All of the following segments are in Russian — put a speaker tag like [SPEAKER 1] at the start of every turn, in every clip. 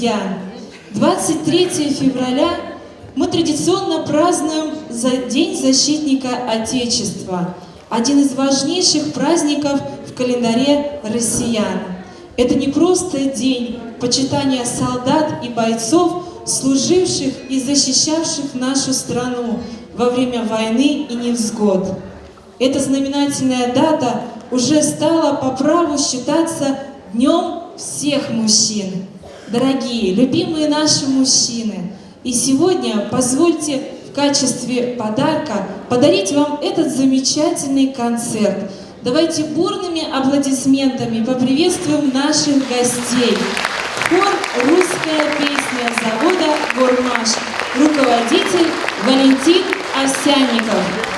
[SPEAKER 1] друзья! 23 февраля мы традиционно празднуем День защитника Отечества, один из важнейших праздников в календаре россиян. Это не просто день почитания солдат и бойцов, служивших и защищавших нашу страну во время войны и невзгод. Эта знаменательная дата уже стала по праву считаться Днем всех мужчин. Дорогие, любимые наши мужчины, и сегодня позвольте в качестве подарка подарить вам этот замечательный концерт. Давайте бурными аплодисментами поприветствуем наших гостей. Хор «Русская песня» завода «Гормаш», руководитель Валентин Овсянников.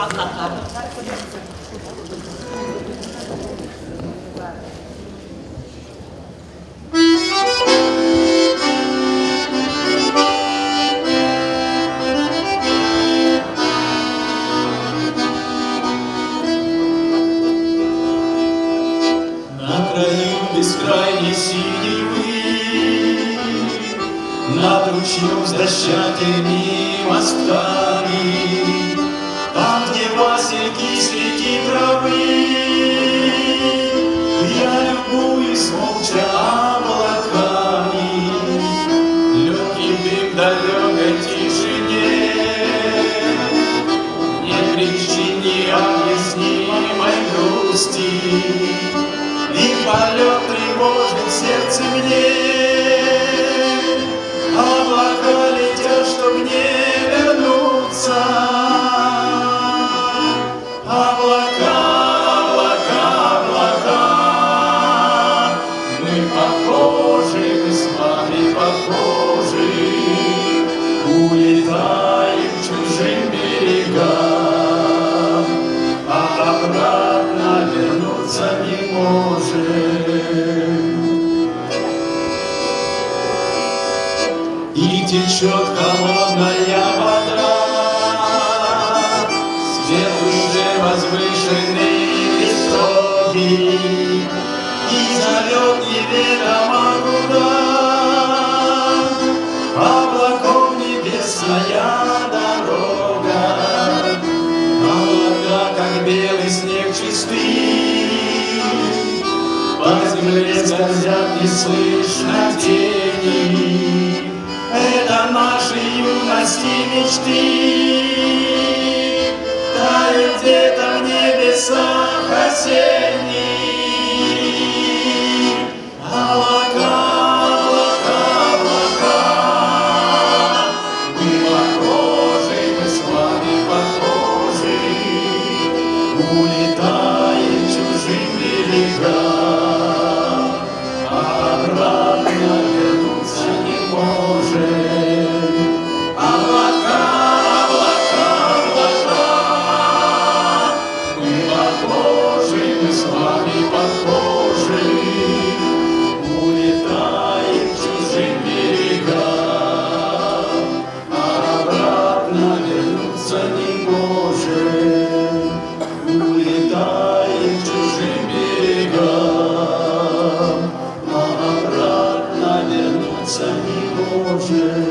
[SPEAKER 2] облака.
[SPEAKER 3] На краю бескрайней синевы, над ручьем с дощатыми мостками, там, где васильки среди травы, я любуюсь молча облаками, легкий дым в далекой тишине, не причини необъяснимой грусти. И полет тревожит сердце мне, облака летят, чтоб не вернуться. Облака, облака, облака, мы похожи, мы с вами похожи, улетаем к чужим берегам, а обратно вернуться не можем. И течет холодная вода, свет уже возвышенный и высокий, и зовет неведомо куда, облаков небесная дорога, облака, как белый снег чистый, по земле скользят неслышно тени. Это наши юности мечты, тают где-то в небесах осенних. Облака, облака, облака, мы похожи, мы с вами похожи, улетаем к чужим берегам, а обратно вернуться не можем. Облака, облака, облака, мы похожи, мы с вами похожи, улетаем к чужим берегам, а обратно вернуться не можем. Улетаем к чужим берегам, а обратно вернуться не можем.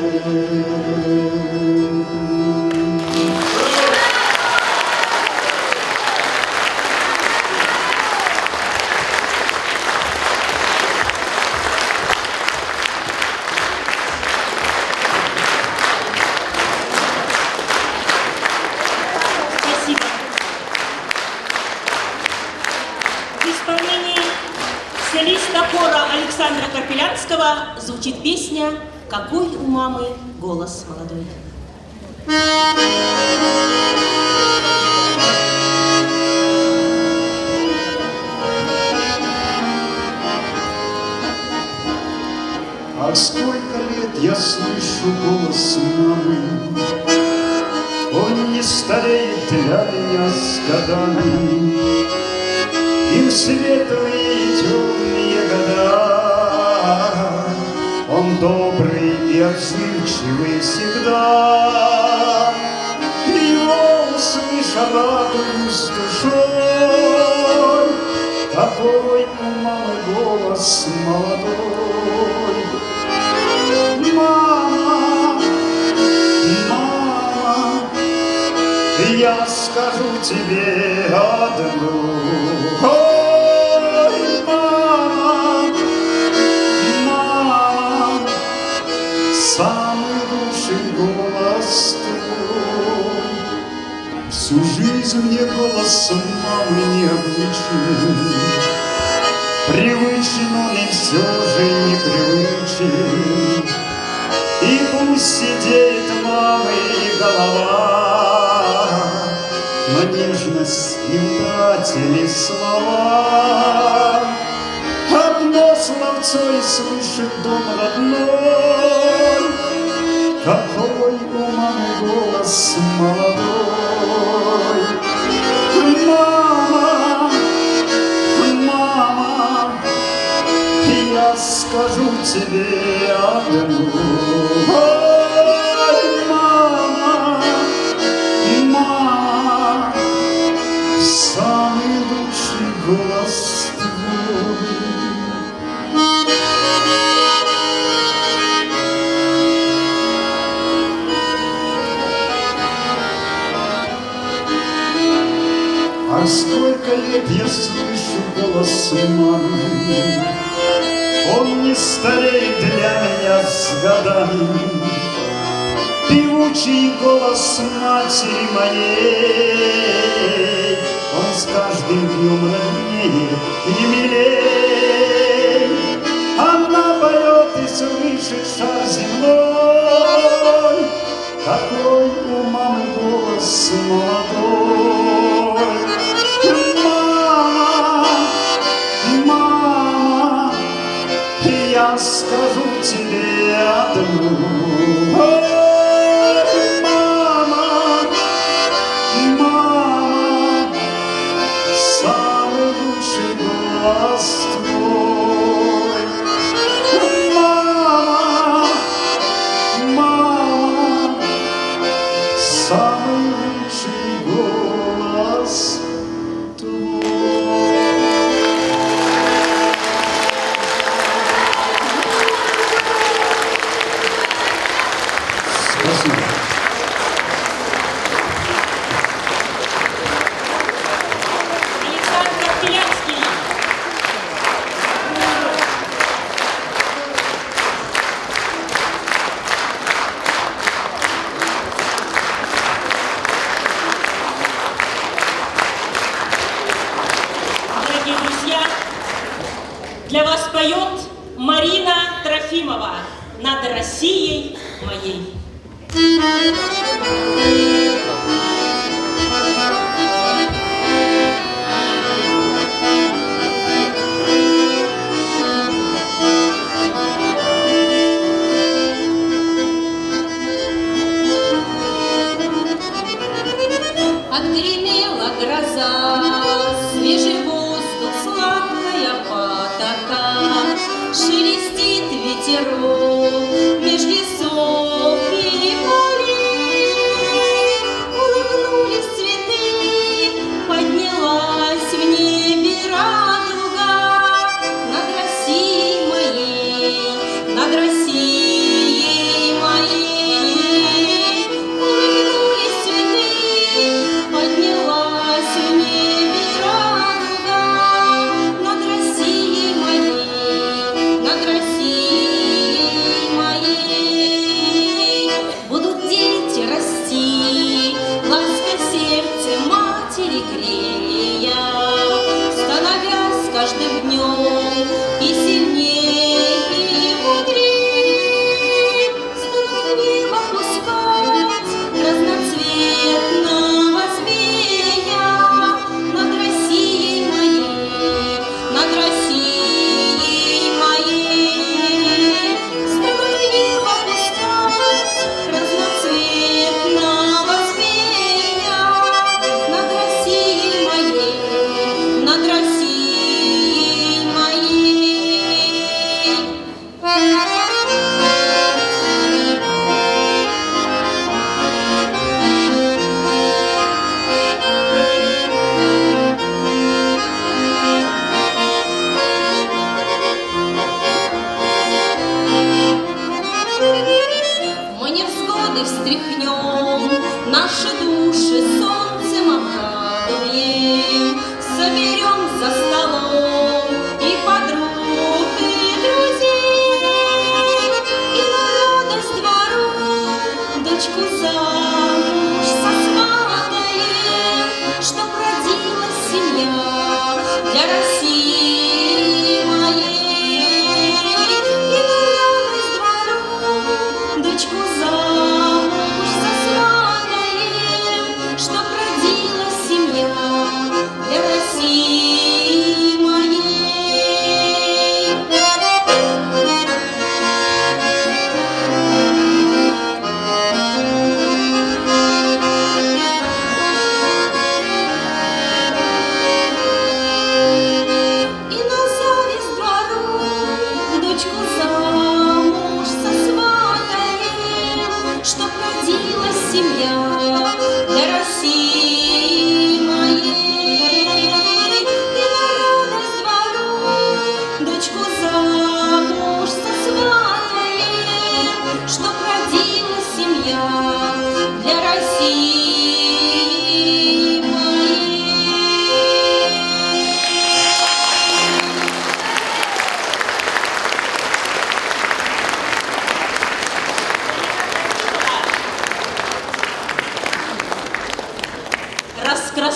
[SPEAKER 2] Спасибо. В исполнении солиста хора Александра Карпелянского звучит песня «Какой у мамы голос молодой».
[SPEAKER 3] А сколько лет я слышу голос мамы, он не стареет для меня с годами, и в светлые и темные года он добрый и отзывчивый всегда. Его услыша, радуюсь душой, какой у мамы голос молодой. Мама, мама, я скажу тебе одну. Ой, мама, мама, самый лучший голос твой. Всю жизнь мне голос мамы необычный, привычен он и все же непривычен. И пусть сидеет мамы голова, но нежность не утратили слова. Одно словцо и слышит дом родной, какой у мамы голос молодой. тебе одну. Ой, мама, мама, самый лучший голос твой. А сколько лет я слышу голос мамы, он не стареет для меня с годами. Певучий голос матери моей, он с каждым днем роднее и милей. Она поет и слышит шар земной, какой у мамы голос молодой. Мама, я скажу тебе одну. Ой, мама, мама, самый лучший голос твой. Мама, мама, самый лучший голос твой. Спасибо.
[SPEAKER 2] Александр Карпелянский. Дорогие друзья, для вас поет Марина Трофимова «Над Россией моей».
[SPEAKER 4] Отгремела гроза, свежий воздух, сладкая потока, шелестит ветерок меж лесов и полей. Улыбнулись цветы, поднялась в небе радуга над Россией моей, над Россией моей. Улыбнулись цветы, поднялась в небе радуга над Россией моей, над Россией моей.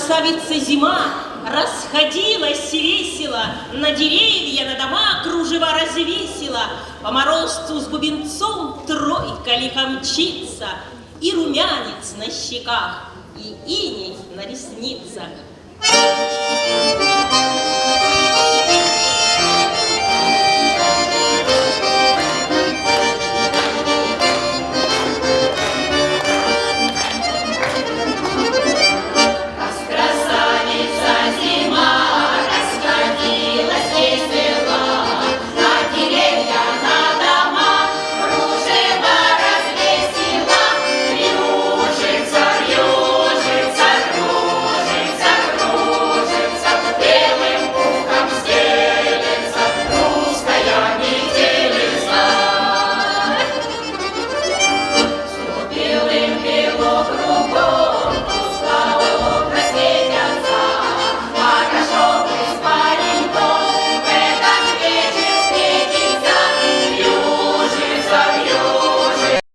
[SPEAKER 2] красавица зима расходилась весело, на деревья, на дома кружева развесила, по морозцу с бубенцом тройка лихо мчится, и румянец на щеках, и иней на ресницах.